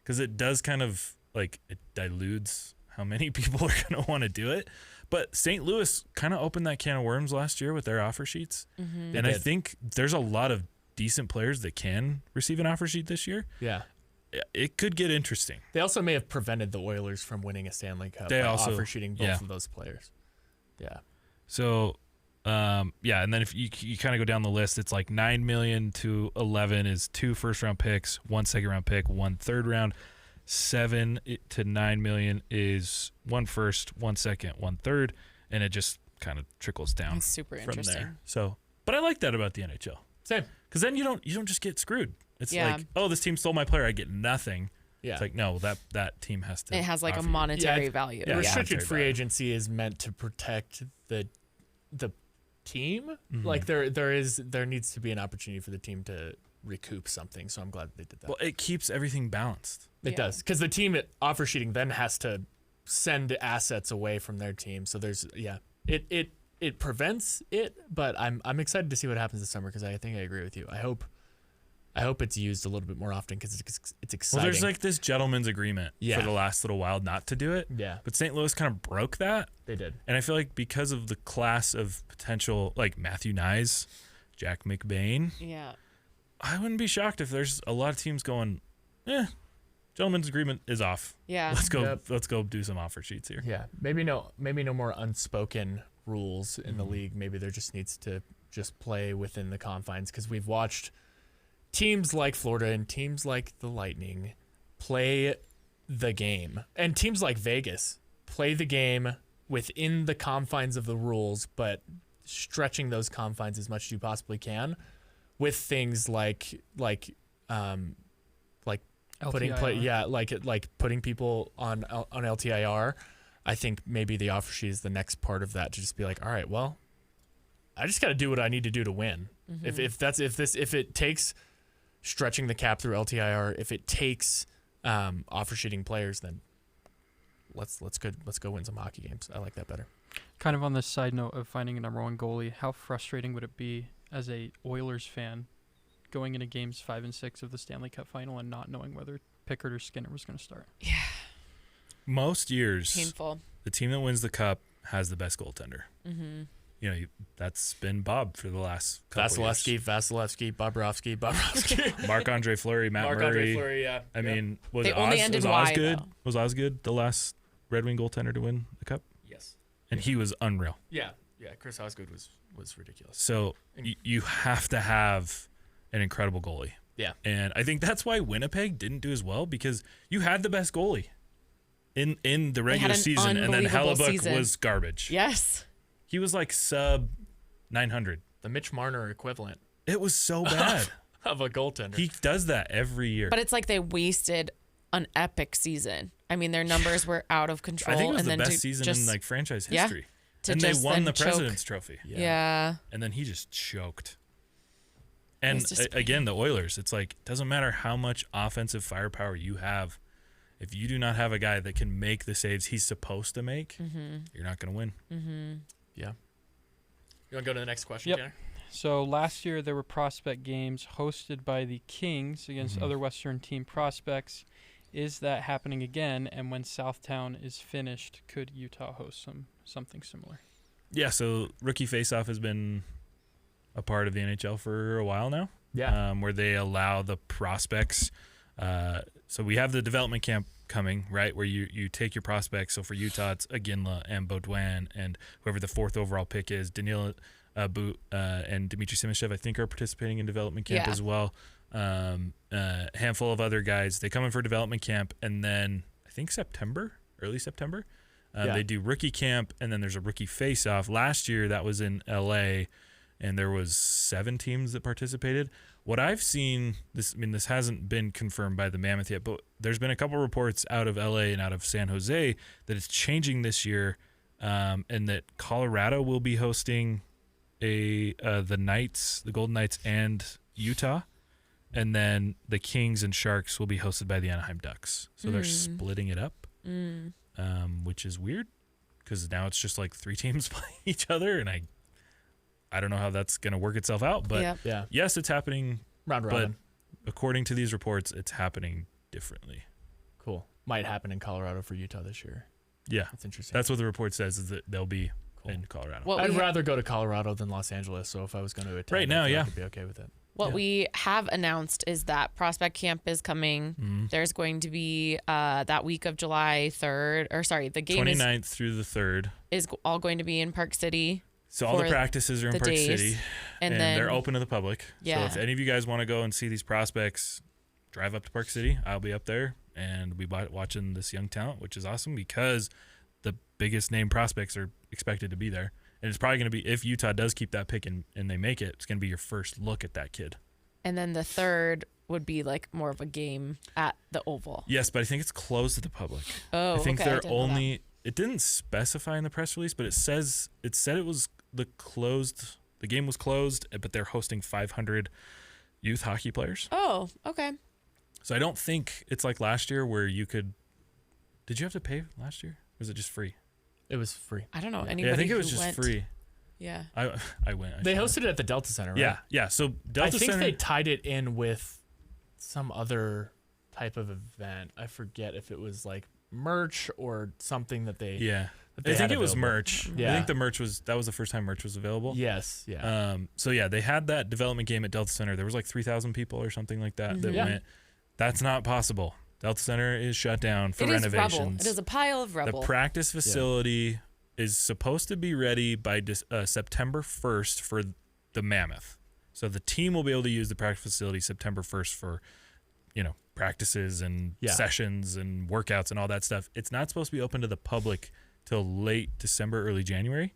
Speaker 4: because it does kind of like it dilutes how many people are going to want to do it. But St. Louis kind of opened that can of worms last year with their offer sheets.
Speaker 1: Mm-hmm.
Speaker 4: And I think there's a lot of decent players that can receive an offer sheet this year.
Speaker 2: Yeah.
Speaker 4: It could get interesting.
Speaker 2: They also may have prevented the Oilers from winning a Stanley Cup by offer sheeting both of those players. Yeah.
Speaker 4: So, and then if you kind of go down the list, it's like 9 million to 11 is 2 first-round picks, 1 second-round pick, 1 third-round. $7 to $9 million is 1 first, 1 second, 1 third, and it just kind of trickles down.
Speaker 1: It's super
Speaker 4: from
Speaker 1: interesting.
Speaker 4: there. So, but I like that about the NHL.
Speaker 2: Same.
Speaker 4: Because then you don't just get screwed. It's
Speaker 1: Yeah.
Speaker 4: like, oh, this team stole my player, I get nothing.
Speaker 2: Yeah.
Speaker 4: It's like, no, that team has to.
Speaker 1: It has like a
Speaker 4: offer you.
Speaker 1: monetary value.
Speaker 4: Yeah,
Speaker 2: Restricted
Speaker 4: monetary
Speaker 2: free
Speaker 4: value.
Speaker 2: agency is meant to protect the team.
Speaker 4: Mhm.
Speaker 2: Like there needs to be an opportunity for the team to recoup something. So I'm glad they did that.
Speaker 4: Well, it keeps everything balanced.
Speaker 2: It
Speaker 1: Yeah.
Speaker 2: does, because the team at offer sheeting then has to send assets away from their team. So there's it prevents it, but I'm excited to see what happens this summer because I think I agree with you. I hope it's used a little bit more often because it's exciting.
Speaker 4: Well, there's like this gentleman's agreement
Speaker 2: Yeah.
Speaker 4: for the last little while not to do it.
Speaker 2: yeah,
Speaker 4: But St. Louis kind of broke that.
Speaker 2: they did.
Speaker 4: And I feel like because of the class of potential, like Matthew Nyes, Jack McBain,
Speaker 1: Yeah.
Speaker 4: I wouldn't be shocked if there's a lot of teams going, gentleman's agreement is off.
Speaker 1: Yeah.
Speaker 4: Let's go do some offer sheets here.
Speaker 2: Yeah, maybe no more unspoken rules in the league. Maybe there just needs to just play within the confines because we've watched teams like Florida and teams like the Lightning play the game, and teams like Vegas play the game within the confines of the rules, but stretching those confines as much as you possibly can with things like putting
Speaker 3: LTIR.
Speaker 2: like putting people on LTIR. I think maybe the offer sheet is the next part of that to just be like, all right, well, I just got to do what I need to do to win. If it takes stretching the cap through LTIR, if it takes offer sheeting players, then let's go win some hockey games. I like that better.
Speaker 3: Kind of on the side note of finding a number one goalie, how frustrating would it be as a Oilers fan going into games 5 and 6 of the Stanley Cup final and not knowing whether Pickard or Skinner was going to start?
Speaker 1: Yeah.
Speaker 4: Most years,
Speaker 1: Painful.
Speaker 4: the team that wins the cup has the best goaltender.
Speaker 1: Mm-hmm.
Speaker 4: That's been Bob for the last couple
Speaker 2: Vasilevsky, Bobrovsky.
Speaker 4: Marc-Andre Fleury, Matt
Speaker 2: Marc-Andre
Speaker 4: Murray.
Speaker 2: Fleury, yeah.
Speaker 4: I mean, was
Speaker 1: They only
Speaker 4: Oz,
Speaker 1: ended
Speaker 4: was Oz
Speaker 1: Y,
Speaker 4: good?
Speaker 1: though.
Speaker 4: Was Oz good? The last Red Wing goaltender to win the cup?
Speaker 2: Yes.
Speaker 4: And he was unreal.
Speaker 2: Yeah. Chris Osgood was ridiculous.
Speaker 4: So you have to have an incredible goalie.
Speaker 2: Yeah.
Speaker 4: And I think that's why Winnipeg didn't do as well, because you had the best goalie in the regular
Speaker 1: an
Speaker 4: season, and then
Speaker 1: unbelievable
Speaker 4: Hellebuck
Speaker 1: season.
Speaker 4: was garbage.
Speaker 1: Yes.
Speaker 4: He was like sub 900.
Speaker 2: The Mitch Marner equivalent
Speaker 4: It was so bad.
Speaker 2: of a goaltender.
Speaker 4: He does that every year.
Speaker 1: But it's like they wasted an epic season. I mean, their numbers were out of control.
Speaker 4: I think it was
Speaker 1: and
Speaker 4: the
Speaker 1: then
Speaker 4: best
Speaker 1: to
Speaker 4: season
Speaker 1: just,
Speaker 4: in like franchise
Speaker 1: Yeah.
Speaker 4: history.
Speaker 1: to
Speaker 4: And they
Speaker 1: just
Speaker 4: won
Speaker 1: then
Speaker 4: the
Speaker 1: choke.
Speaker 4: President's Trophy.
Speaker 1: Yeah.
Speaker 4: And then he just choked. And
Speaker 1: It's just-
Speaker 4: again, the Oilers, it's like, doesn't matter how much offensive firepower you have. If you do not have a guy that can make the saves he's supposed to make, you're not going to win.
Speaker 1: Mm-hmm.
Speaker 2: Yeah. You want to go to the next question,
Speaker 3: Yep.
Speaker 2: Tanner?
Speaker 3: So last year there were prospect games hosted by the Kings against
Speaker 4: Mhm.
Speaker 3: other Western team prospects. Is that happening again? And when Southtown is finished, could Utah host something similar?
Speaker 4: Yeah, so Rookie Faceoff has been a part of the NHL for a while now.
Speaker 2: Yeah.
Speaker 4: Where they allow the prospects. So we have the development camp coming, right, where you take your prospects. So for Utah, it's Aginla and Baudouin and whoever the 4th overall pick is, Danila Boot and Dmitry Simashev, I think, are participating in development camp
Speaker 1: Yeah.
Speaker 4: as well. Handful of other guys. They come in for development camp, and then I think early September, they do rookie camp, and then there's a rookie face-off. Last year, that was in LA, and there was 7 teams that participated. What I've seen, this hasn't been confirmed by the Mammoth yet, but there's been a couple reports out of LA and out of San Jose that it's changing this year, and that Colorado will be hosting the Golden Knights and Utah, and then the Kings and Sharks will be hosted by the Anaheim Ducks. So they're splitting it up, which is weird because now it's just like 3 teams playing each other, and I don't know how that's going to work itself out, but
Speaker 1: Yep.
Speaker 2: Yeah.
Speaker 4: yes, it's happening.
Speaker 2: Round
Speaker 4: But
Speaker 2: robin.
Speaker 4: according to these reports, it's happening differently.
Speaker 2: Cool. Might happen in Colorado for Utah this year.
Speaker 4: Yeah,
Speaker 2: That's interesting.
Speaker 4: that's what the report says, is that they'll be
Speaker 2: Cool.
Speaker 4: in Colorado.
Speaker 1: What
Speaker 2: I'd
Speaker 1: we
Speaker 2: rather go to Colorado than Los Angeles, so if I was going to attend,
Speaker 4: Right now,
Speaker 2: I feel
Speaker 4: yeah.
Speaker 2: like I'd be okay with it.
Speaker 1: What
Speaker 4: Yeah.
Speaker 1: we have announced is that prospect camp is coming.
Speaker 4: Mhm.
Speaker 1: There's going to be that week of July 3rd, or sorry, the game
Speaker 4: 29th through the 3rd.
Speaker 1: is all going to be in Park City.
Speaker 4: So all the
Speaker 1: for
Speaker 4: practices are in
Speaker 1: the
Speaker 4: Park
Speaker 1: days,
Speaker 4: City,
Speaker 1: and then
Speaker 4: they're open to the public.
Speaker 1: Yeah.
Speaker 4: So if any of you guys want to go and see these prospects, drive up to Park City. I'll be up there. and we watching this young talent, which is awesome because the biggest name prospects are expected to be there. And it's probably going to be, if Utah does keep that pick and they make it, it's going to be your first look at that kid.
Speaker 1: And then the third would be like more of a game at the Oval.
Speaker 4: Yes, but I think it's closed to the public.
Speaker 1: Oh,
Speaker 4: I think
Speaker 1: okay.
Speaker 4: they're only, it didn't specify in the press release, but it said it was the game was closed, but they're hosting 500 youth hockey players.
Speaker 1: Oh, okay.
Speaker 4: So I don't think it's like last year where you could, did you have to pay last year? Or was it just free?
Speaker 2: It was free.
Speaker 1: I don't know.
Speaker 2: Yeah.
Speaker 1: Anybody
Speaker 4: Yeah, I think it
Speaker 1: who
Speaker 4: was just
Speaker 1: went?
Speaker 4: free.
Speaker 1: Yeah.
Speaker 4: I went.
Speaker 2: They hosted it at the Delta Center, right?
Speaker 4: Yeah. So Delta
Speaker 2: I think
Speaker 4: Center,
Speaker 2: they tied it in with some other type of event. I forget if it was like merch or something that they.
Speaker 4: yeah.
Speaker 2: that they
Speaker 4: I think
Speaker 2: had
Speaker 4: it was
Speaker 2: available.
Speaker 4: merch.
Speaker 2: Yeah.
Speaker 4: I think that was the first time merch was available.
Speaker 2: Yes. Yeah.
Speaker 4: So yeah, they had that development game at Delta Center. There was like 3,000 people or something like that that
Speaker 2: Yeah.
Speaker 4: went. That's not possible. Delta Center is shut down for
Speaker 1: It is
Speaker 4: renovations.
Speaker 1: rubble. It is a pile of rubble.
Speaker 4: The practice facility is supposed to be ready by September 1st for the Mammoth. So the team will be able to use the practice facility September 1st for, practices and sessions and workouts and all that stuff. It's not supposed to be open to the public till late December, early January.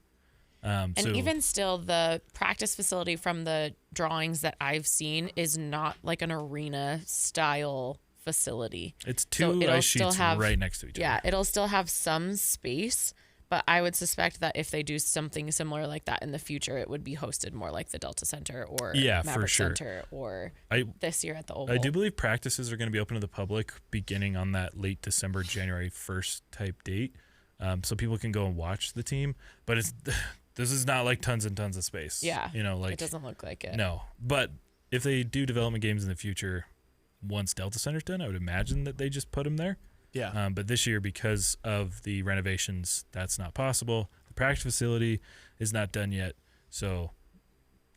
Speaker 1: And even still, the practice facility from the drawings that I've seen is not like an arena style facility.
Speaker 4: It's
Speaker 1: So
Speaker 4: two
Speaker 1: it'll
Speaker 4: ice
Speaker 1: still
Speaker 4: sheets
Speaker 1: have-
Speaker 4: right next to each
Speaker 1: Yeah,
Speaker 4: other.
Speaker 1: it'll still have some space, but I would suspect that if they do something similar like that in the future, it would be hosted more like the Delta Center or
Speaker 4: Yeah, for
Speaker 1: Maverick
Speaker 4: sure.
Speaker 1: Center or
Speaker 4: I
Speaker 1: this year at the Oval.
Speaker 4: I do believe practices are going to be open to the public beginning on that late December, January 1st type date, so people can go and watch the team. But this is not like tons and tons of space.
Speaker 1: Yeah,
Speaker 4: like
Speaker 1: it doesn't look like it.
Speaker 4: No, but if they do development games in the future, once Delta Center's done, I would imagine that they just put them there.
Speaker 2: Yeah.
Speaker 4: But this year, because of the renovations, that's not possible. The practice facility is not done yet, so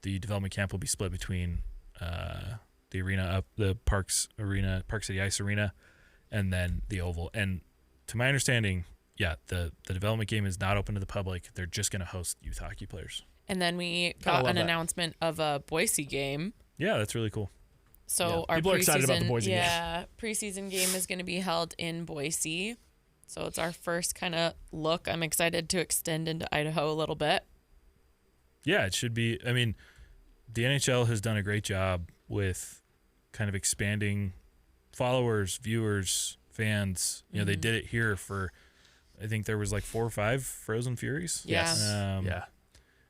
Speaker 4: the development camp will be split between the arena the Park City Ice Arena, and then the Oval. And to my understanding, the development game is not open to the public. They're just going to host youth hockey players.
Speaker 1: And then we
Speaker 2: I
Speaker 1: got
Speaker 2: love
Speaker 1: an
Speaker 2: that.
Speaker 1: announcement of a Boise game.
Speaker 4: Yeah, that's really cool.
Speaker 1: So
Speaker 2: Yeah.
Speaker 1: our
Speaker 2: People are excited about the Boise game.
Speaker 1: preseason game is going to be held in Boise. So it's our first kind of look. I'm excited to extend into Idaho a little bit.
Speaker 4: Yeah, it should be. I mean, the NHL has done a great job with kind of expanding followers, viewers, fans. They did it here for, I think there was like 4 or 5 Frozen Furies.
Speaker 1: Yeah.
Speaker 2: Yeah.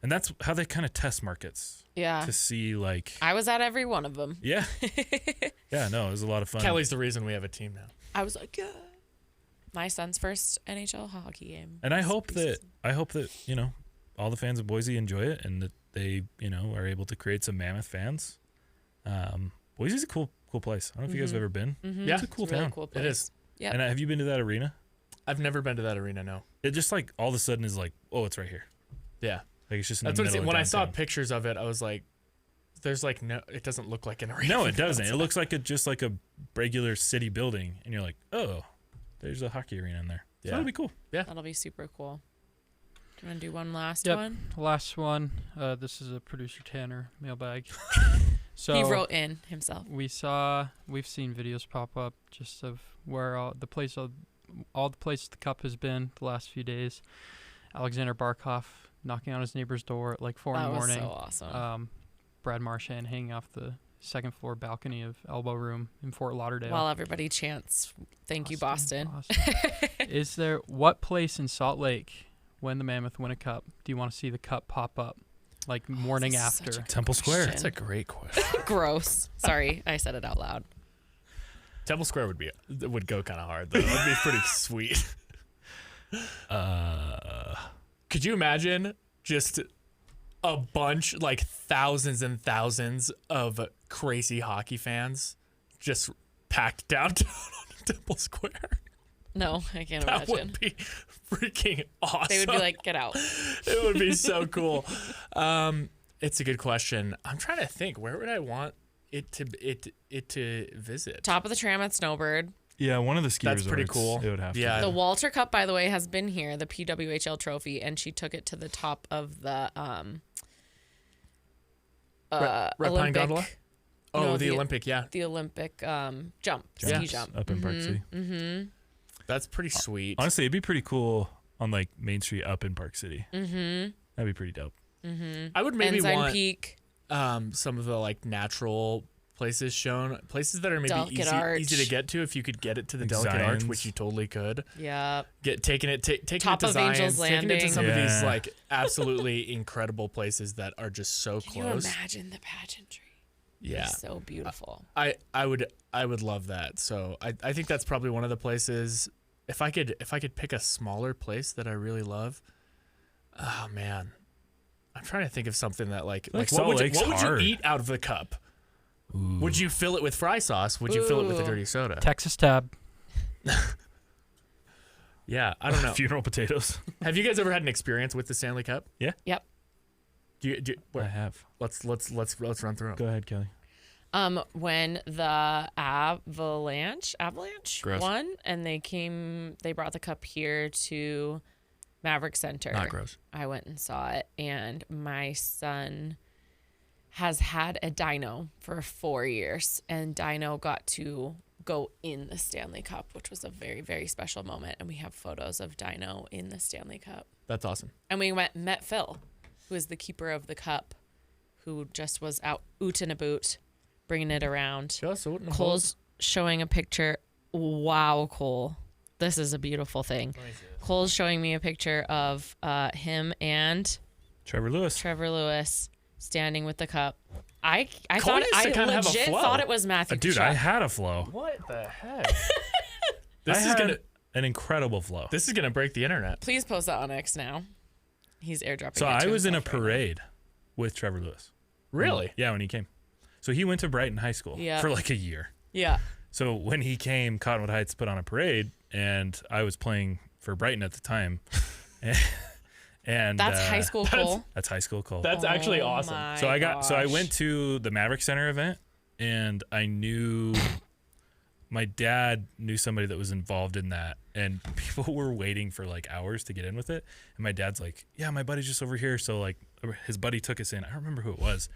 Speaker 4: And that's how they kind of test markets
Speaker 1: Yeah.
Speaker 4: to see like,
Speaker 1: I was at every one of them.
Speaker 4: yeah. Yeah, no, it was a lot of fun.
Speaker 2: Kelly's the reason we have a team now.
Speaker 1: I was like, yeah. My son's first NHL hockey game.
Speaker 4: And I
Speaker 1: was
Speaker 4: hope
Speaker 1: preseason.
Speaker 4: that, all the fans of Boise enjoy it and that they, are able to create some Mammoth fans. Boise's a cool place. I don't know if you guys have ever been.
Speaker 2: Yeah.
Speaker 4: It's a cool
Speaker 1: It's a really
Speaker 4: town.
Speaker 1: cool place.
Speaker 2: It is.
Speaker 1: Yeah.
Speaker 4: And have you been to that arena?
Speaker 2: I've never been to that arena, no.
Speaker 4: It just like all of a sudden is like, oh, it's right here.
Speaker 2: Yeah.
Speaker 4: Like it's just in
Speaker 2: That's
Speaker 4: the
Speaker 2: what it's,
Speaker 4: middle of
Speaker 2: when I saw
Speaker 4: downtown.
Speaker 2: pictures of it, I was like, there's like no, it doesn't look like an arena.
Speaker 4: No, it doesn't. It looks like just like a regular city building, and you're like, oh, there's a hockey arena in there. So
Speaker 2: Yeah.
Speaker 4: that'll be cool.
Speaker 1: That'll be super cool. Do you want to do one last
Speaker 3: Yep.
Speaker 1: one?
Speaker 3: Last one. This is a producer Tanner mailbag. So
Speaker 1: He wrote in himself.
Speaker 3: we've seen videos pop up just of where all the places the cup has been the last few days. Alexander Barkov knocking on his neighbor's door at like 4 in
Speaker 1: That
Speaker 3: the
Speaker 1: was
Speaker 3: morning.
Speaker 1: so awesome.
Speaker 3: Brad Marchand hanging off the second floor balcony of Elbow Room in Fort Lauderdale.
Speaker 1: While everybody chants, "Thank you, Boston."
Speaker 3: Is there what place in Salt Lake when the Mammoth win a cup do you want to see the cup pop up like morning
Speaker 1: this is such
Speaker 3: after?
Speaker 1: a good
Speaker 4: Temple Square.
Speaker 1: question.
Speaker 2: That's a great question.
Speaker 1: Gross. Sorry, I said it out loud.
Speaker 2: Temple Square would go kind of hard though. That'd be pretty sweet. Could you imagine just a bunch, like thousands and thousands of crazy hockey fans just packed downtown on Temple Square?
Speaker 1: No, I can't
Speaker 2: That
Speaker 1: imagine.
Speaker 2: would be freaking awesome.
Speaker 1: They would be like, "Get out."
Speaker 2: It would be so cool. It's a good question. I'm trying to think. Where would I want it to visit?
Speaker 1: Top of the tram at Snowbird.
Speaker 4: Yeah, one of the ski
Speaker 2: That's pretty
Speaker 4: resorts,
Speaker 2: cool.
Speaker 4: It would have
Speaker 2: Yeah.
Speaker 4: to.
Speaker 1: The Walter Cup, by the way, has been here, the PWHL trophy, and she took it to the top of the
Speaker 2: Red Pine
Speaker 1: Olympic.
Speaker 2: Gondola? Oh,
Speaker 1: No,
Speaker 2: the Olympic, yeah.
Speaker 1: The Olympic jump, ski
Speaker 4: Jumps
Speaker 1: jump.
Speaker 4: up in Park City.
Speaker 1: Mm-hmm.
Speaker 2: That's pretty sweet.
Speaker 4: Honestly, it'd be pretty cool on like Main Street up in Park City.
Speaker 1: Mm-hmm.
Speaker 4: That'd be pretty dope.
Speaker 1: Mm-hmm.
Speaker 2: I would maybe
Speaker 1: Ensign
Speaker 2: want
Speaker 1: Peak.
Speaker 2: some of the like natural places shown, places that are maybe
Speaker 1: Delicate Arch.
Speaker 2: easy to get to if you could get it to the
Speaker 4: Like
Speaker 2: Delicate Arch,
Speaker 4: Zion's.
Speaker 2: which you totally could.
Speaker 1: Yeah.
Speaker 2: Taking it
Speaker 1: Top
Speaker 2: to
Speaker 1: of
Speaker 2: Zion's,
Speaker 1: Angel's
Speaker 2: taking it to
Speaker 1: Landing.
Speaker 2: some of these
Speaker 4: Yeah.
Speaker 2: like absolutely incredible places that are just so
Speaker 1: Can
Speaker 2: close.
Speaker 1: you imagine the pageantry?
Speaker 2: Yeah.
Speaker 1: It's so beautiful.
Speaker 2: I would love that. So I think that's probably one of the places. If I could pick a smaller place that I really love, oh man, I'm trying to think of something that like
Speaker 4: Like
Speaker 2: what would
Speaker 4: Salt Lake's
Speaker 2: you
Speaker 4: hard.
Speaker 2: eat out of the cup?
Speaker 4: Ooh.
Speaker 2: Would you fill it with fry sauce? Would you fill it with a
Speaker 1: Ooh.
Speaker 2: dirty soda?
Speaker 3: Texas tab.
Speaker 2: Yeah, I don't know.
Speaker 4: Funeral potatoes?
Speaker 2: Have you guys ever had an experience with the Stanley Cup?
Speaker 1: Yep.
Speaker 4: I have.
Speaker 2: Let's run through it.
Speaker 4: Go ahead, Kelly.
Speaker 1: When the Avalanche
Speaker 2: Gross.
Speaker 1: won, and they brought the cup here to Maverick Center.
Speaker 2: Not gross.
Speaker 1: I went and saw it, and my son has had a dino for 4 years, and Dino got to go in the Stanley Cup, which was a very, very special moment. And we have photos of Dino in the Stanley Cup.
Speaker 2: That's awesome.
Speaker 1: And we met Phil, who is the keeper of the cup, who just was out and about, bringing it around.
Speaker 2: Just oat and
Speaker 1: Cole's showing a picture. Wow, Cole. This is a beautiful thing. Cole's showing me a picture of him and
Speaker 4: Trevor Lewis.
Speaker 1: Trevor Lewis standing with the cup. I
Speaker 2: Cole
Speaker 1: thought
Speaker 2: used to
Speaker 1: I
Speaker 2: kinda have a
Speaker 1: legit
Speaker 2: flow.
Speaker 1: thought it was Matthew.
Speaker 4: Dude,
Speaker 1: Tkachuk.
Speaker 4: I had a flow.
Speaker 2: What the heck?
Speaker 4: I
Speaker 2: This is
Speaker 4: had
Speaker 2: gonna
Speaker 4: an incredible flow.
Speaker 2: this is gonna break the internet.
Speaker 1: Please post that on X now. He's airdropping.
Speaker 4: So
Speaker 1: it to
Speaker 4: I was in a
Speaker 1: himself right now.
Speaker 4: parade with Trevor Lewis.
Speaker 2: Really?
Speaker 4: Yeah, when he came. So he went to Brighton High School
Speaker 1: Yeah.
Speaker 4: for like a year.
Speaker 1: Yeah.
Speaker 4: So when he came, Cottonwood Heights put on a parade, and I was playing for Brighton at the time. and
Speaker 1: That's high school Cole.
Speaker 4: That's high school Cole.
Speaker 2: That's actually
Speaker 1: Oh
Speaker 2: awesome.
Speaker 1: my
Speaker 4: So I
Speaker 1: gosh.
Speaker 4: went to the Maverick Center event, and I knew my dad knew somebody that was involved in that, and people were waiting for like hours to get in with it. And my dad's like, "Yeah, my buddy's just over here." So like his buddy took us in. I don't remember who it was.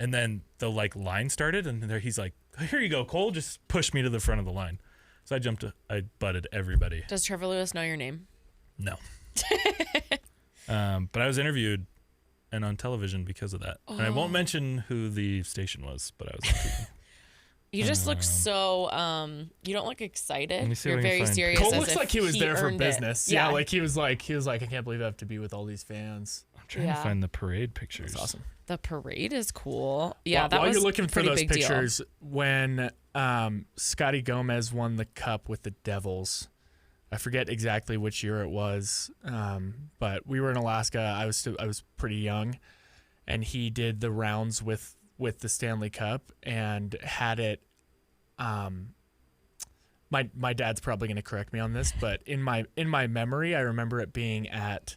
Speaker 4: And then the like line started, and there he's like, "Here you go, Cole." Just pushed me to the front of the line. So I butted everybody.
Speaker 1: Does Trevor Lewis know your name?
Speaker 4: No. But I was interviewed and on television because of that. And I won't mention who the station was, but I was on TV.
Speaker 1: You just look so you don't look
Speaker 4: Let
Speaker 1: excited.
Speaker 4: me see
Speaker 1: You're
Speaker 4: if I can
Speaker 1: very
Speaker 4: find-
Speaker 1: serious.
Speaker 2: Cole
Speaker 1: as
Speaker 2: looks
Speaker 1: if
Speaker 2: like he was there for
Speaker 1: earned it.
Speaker 2: business. Yeah, like he was like, I can't believe I have to be with all these fans.
Speaker 4: I'm trying
Speaker 1: Yeah.
Speaker 4: to find the parade pictures.
Speaker 2: That's awesome.
Speaker 1: the parade is cool. Yeah,
Speaker 2: While,
Speaker 1: that
Speaker 2: while
Speaker 1: was
Speaker 2: you're looking
Speaker 1: a
Speaker 2: for
Speaker 1: pretty
Speaker 2: those
Speaker 1: big deal.
Speaker 2: pictures, when Scotty Gomez won the cup with the Devils, I forget exactly which year it was, but we were in Alaska. I was pretty young, and he did the rounds with the Stanley Cup and had it. My dad's probably going to correct me on this, but in my memory, I remember it being at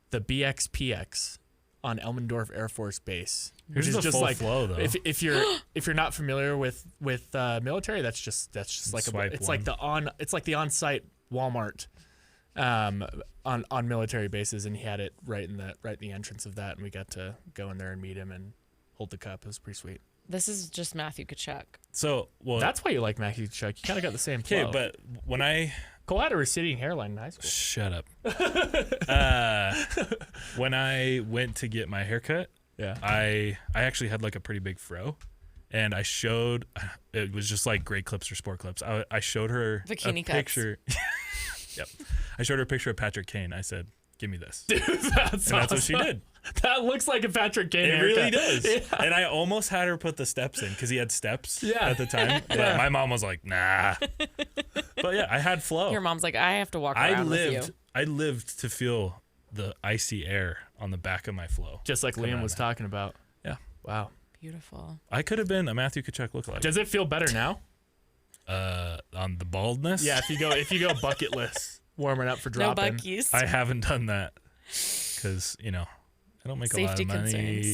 Speaker 2: the BXPX on Elmendorf Air Force Base.
Speaker 4: Here's
Speaker 2: Which is
Speaker 4: the
Speaker 2: just
Speaker 4: full
Speaker 2: like
Speaker 4: flow, though.
Speaker 2: if you're not familiar with military, that's just like
Speaker 4: Swipe
Speaker 2: it's
Speaker 4: one.
Speaker 2: like the on-site Walmart on military bases, and he had it right in the entrance of that, and we got to go in there and meet him and hold the cup. It was pretty sweet.
Speaker 1: This is just Matthew Tkachuk.
Speaker 4: So, well,
Speaker 2: That's why you like Matthew Tkachuk. You kind of got the same flow.
Speaker 4: okay, but when I
Speaker 2: Cole had a receding hairline in high school.
Speaker 4: shut up, when I went to get my haircut,
Speaker 2: Yeah.
Speaker 4: I actually had like a pretty big fro, and I showed it was just like great clips or sport clips. I showed her
Speaker 1: Bikini
Speaker 4: a
Speaker 1: cuts.
Speaker 4: picture. Yep, I showed her a picture of Patrick Kane. I said, "Give me this,"
Speaker 2: That's
Speaker 4: and that's what she
Speaker 2: awesome.
Speaker 4: did.
Speaker 2: That looks like a Patrick Kane
Speaker 4: It
Speaker 2: haircut.
Speaker 4: really does.
Speaker 2: Yeah.
Speaker 4: And I almost had her put the steps in because he had steps
Speaker 2: Yeah.
Speaker 4: at the time. But my mom was like, "Nah." But yeah, I had flow.
Speaker 1: Your mom's like, I have to walk
Speaker 4: I
Speaker 1: around with
Speaker 4: lived.
Speaker 1: you.
Speaker 4: I lived to feel the icy air on the back of my flow.
Speaker 2: Just like
Speaker 4: Coming
Speaker 2: Liam
Speaker 4: out
Speaker 2: was
Speaker 4: of that.
Speaker 2: talking about.
Speaker 4: Yeah.
Speaker 2: Wow.
Speaker 1: Beautiful.
Speaker 4: I could have been a Matthew Tkachuk lookalike.
Speaker 2: Does it feel better now?
Speaker 4: On the baldness?
Speaker 2: Yeah, if you go bucketless, warming up for
Speaker 1: No
Speaker 2: dropping.
Speaker 1: Buckies.
Speaker 4: I haven't done that because I don't make
Speaker 1: Safety
Speaker 4: a lot of money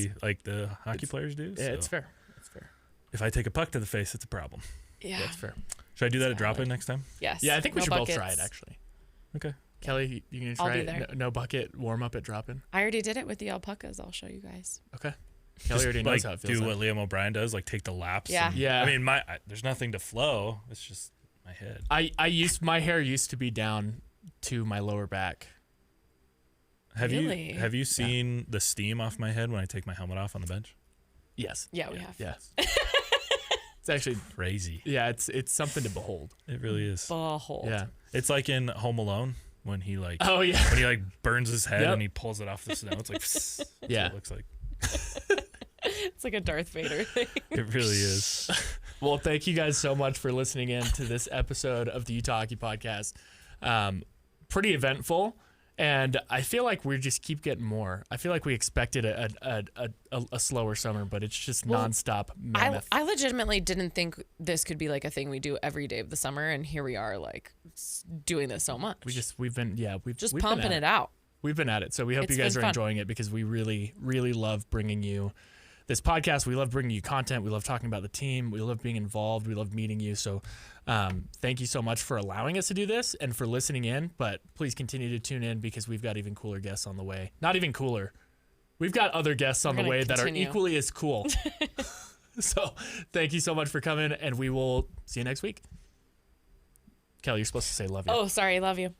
Speaker 1: concerns.
Speaker 4: like the hockey players do.
Speaker 2: Yeah,
Speaker 4: so
Speaker 2: it's fair. It's fair.
Speaker 4: if I take a puck to the face, it's a problem.
Speaker 1: yeah.
Speaker 2: Yeah, it's fair.
Speaker 4: Should I do that at
Speaker 1: It's
Speaker 4: drop in
Speaker 1: valid.
Speaker 4: next time?
Speaker 1: Yes.
Speaker 2: Yeah, I think we
Speaker 1: No
Speaker 2: should
Speaker 1: buckets.
Speaker 2: both try it actually.
Speaker 4: Okay.
Speaker 2: Kelly, you gonna
Speaker 1: I'll
Speaker 2: try
Speaker 1: be
Speaker 2: it?
Speaker 1: there.
Speaker 2: No bucket warm up at drop in.
Speaker 1: I already did it with the alpacas. I'll show you guys.
Speaker 2: Okay. Kelly already knows how it feels.
Speaker 4: Do
Speaker 2: like.
Speaker 4: what Liam O'Brien does, like take the laps.
Speaker 1: Yeah.
Speaker 4: and-
Speaker 2: Yeah.
Speaker 4: I mean, there's nothing to flow. It's just my head.
Speaker 2: My hair used to be down to my lower back.
Speaker 1: Really?
Speaker 4: Have you seen the steam off my head when I take my helmet off on the bench?
Speaker 2: Yes.
Speaker 1: Yeah, we have.
Speaker 2: Yeah. It's actually
Speaker 4: Crazy.
Speaker 2: yeah. It's something to behold.
Speaker 4: It really is.
Speaker 1: Behold.
Speaker 2: Yeah.
Speaker 4: It's like in Home Alone when he like
Speaker 2: Oh yeah.
Speaker 4: when he like burns his head
Speaker 2: Yep.
Speaker 4: and he pulls it off the snow. It's like that's
Speaker 2: Yeah.
Speaker 4: what it looks like.
Speaker 1: It's like a Darth Vader thing.
Speaker 4: It really is.
Speaker 2: Well, thank you guys so much for listening in to this episode of the Utah Hockey Podcast. Pretty eventful, and I feel like we just keep getting more. I feel like we expected a slower summer, but it's just nonstop mammoth.
Speaker 1: I legitimately didn't think this could be like a thing we do every day of the summer, and here we are, like doing this so much.
Speaker 2: We've been
Speaker 1: pumping it out.
Speaker 2: We've been at it, so we hope
Speaker 1: It's
Speaker 2: you guys
Speaker 1: been
Speaker 2: are
Speaker 1: fun.
Speaker 2: enjoying it because we really, really love bringing you this podcast. We love bringing you content. We love talking about the team. We love being involved. We love meeting you. So thank you so much for allowing us to do this and for listening in. But please continue to tune in because we've got even cooler guests on the way. Not even cooler. We've got other guests on the
Speaker 1: gonna
Speaker 2: way that are
Speaker 1: continue.
Speaker 2: equally as cool. So thank you so much for coming, and we will see you next week. Kelly, you're supposed to say love you.
Speaker 1: Oh, sorry. Love you.